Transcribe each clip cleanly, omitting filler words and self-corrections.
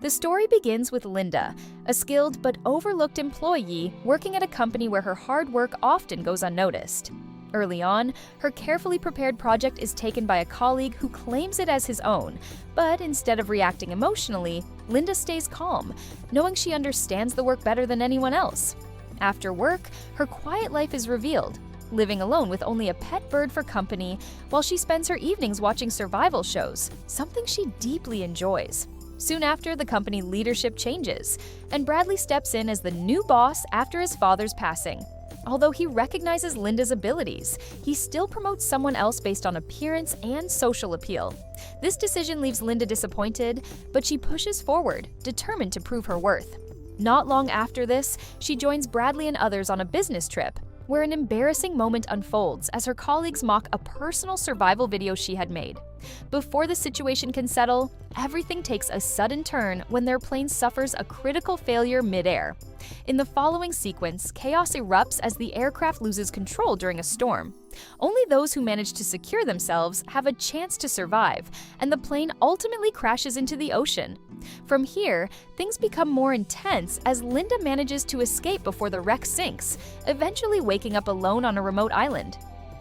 The story begins with Linda, a skilled but overlooked employee working at a company where her hard work often goes unnoticed. Early on, her carefully prepared project is taken by a colleague who claims it as his own, but instead of reacting emotionally, Linda stays calm, knowing she understands the work better than anyone else. After work, her quiet life is revealed, living alone with only a pet bird for company while she spends her evenings watching survival shows, something she deeply enjoys. Soon after, the company leadership changes, and Bradley steps in as the new boss after his father's passing. Although he recognizes Linda's abilities, he still promotes someone else based on appearance and social appeal. This decision leaves Linda disappointed, but she pushes forward, determined to prove her worth. Not long after this, she joins Bradley and others on a business trip, where an embarrassing moment unfolds as her colleagues mock a personal survival video she had made. Before the situation can settle, everything takes a sudden turn when their plane suffers a critical failure mid-air. In the following sequence, chaos erupts as the aircraft loses control during a storm. Only those who manage to secure themselves have a chance to survive, and the plane ultimately crashes into the ocean. From here, things become more intense as Linda manages to escape before the wreck sinks, eventually waking up alone on a remote island.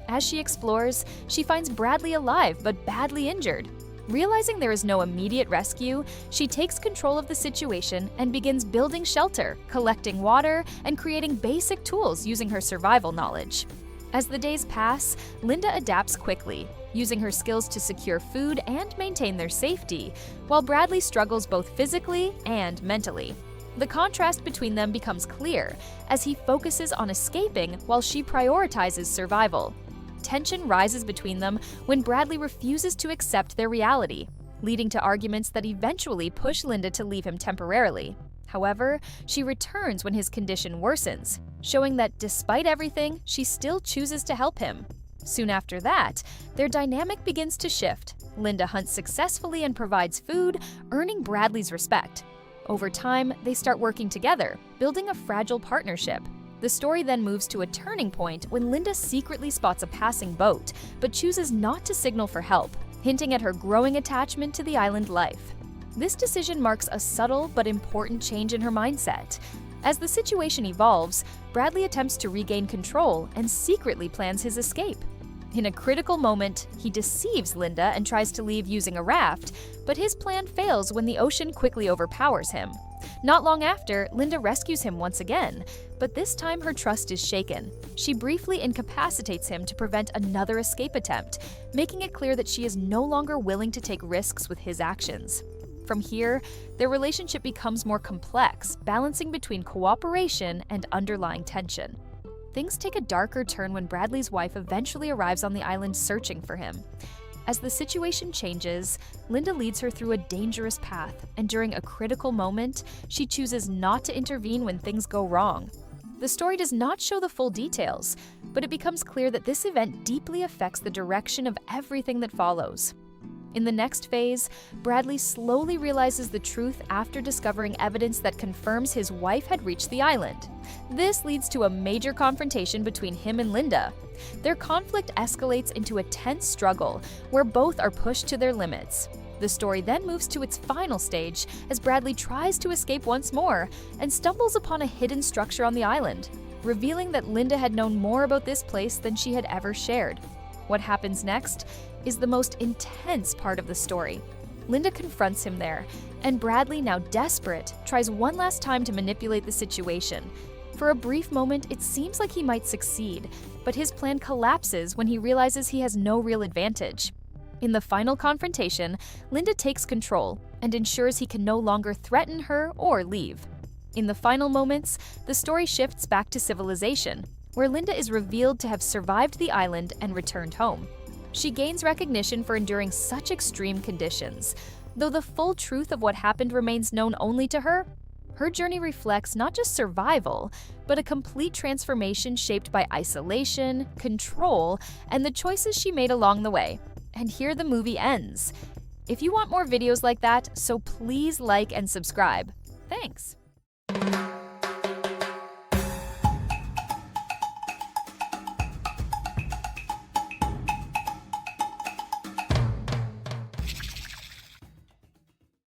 As she explores, she finds Bradley alive but badly injured. Realizing there is no immediate rescue, she takes control of the situation and begins building shelter, collecting water, and creating basic tools using her survival knowledge. As the days pass, Linda adapts quickly, using her skills to secure food and maintain their safety, while Bradley struggles both physically and mentally. The contrast between them becomes clear as he focuses on escaping while she prioritizes survival. Tension rises between them when Bradley refuses to accept their reality, leading to arguments that eventually push Linda to leave him temporarily. However, she returns when his condition worsens, showing that despite everything, she still chooses to help him. Soon after that, their dynamic begins to shift. Linda hunts successfully and provides food, earning Bradley's respect. Over time, they start working together, building a fragile partnership. The story then moves to a turning point when Linda secretly spots a passing boat, but chooses not to signal for help, hinting at her growing attachment to the island life. This decision marks a subtle but important change in her mindset. As the situation evolves, Bradley attempts to regain control and secretly plans his escape. In a critical moment, he deceives Linda and tries to leave using a raft, but his plan fails when the ocean quickly overpowers him. Not long after, Linda rescues him once again, but this time her trust is shaken. She briefly incapacitates him to prevent another escape attempt, making it clear that she is no longer willing to take risks with his actions. From here, their relationship becomes more complex, balancing between cooperation and underlying tension. Things take a darker turn when Bradley's wife eventually arrives on the island searching for him. As the situation changes, Linda leads her through a dangerous path, and during a critical moment, she chooses not to intervene when things go wrong. The story does not show the full details, but it becomes clear that this event deeply affects the direction of everything that follows. In the next phase, Bradley slowly realizes the truth after discovering evidence that confirms his wife had reached the island. This leads to a major confrontation between him and Linda. Their conflict escalates into a tense struggle where both are pushed to their limits. The story then moves to its final stage as Bradley tries to escape once more and stumbles upon a hidden structure on the island, revealing that Linda had known more about this place than she had ever shared. What happens next is the most intense part of the story. Linda confronts him there, and Bradley, now desperate, tries one last time to manipulate the situation. For a brief moment, it seems like he might succeed, but his plan collapses when he realizes he has no real advantage. In the final confrontation, Linda takes control and ensures he can no longer threaten her or leave. In the final moments, the story shifts back to civilization, where Linda is revealed to have survived the island and returned home. She gains recognition for enduring such extreme conditions. Though the full truth of what happened remains known only to her, her journey reflects not just survival, but a complete transformation shaped by isolation, control, and the choices she made along the way. And here the movie ends. If you want more videos like that, so please like and subscribe. Thanks.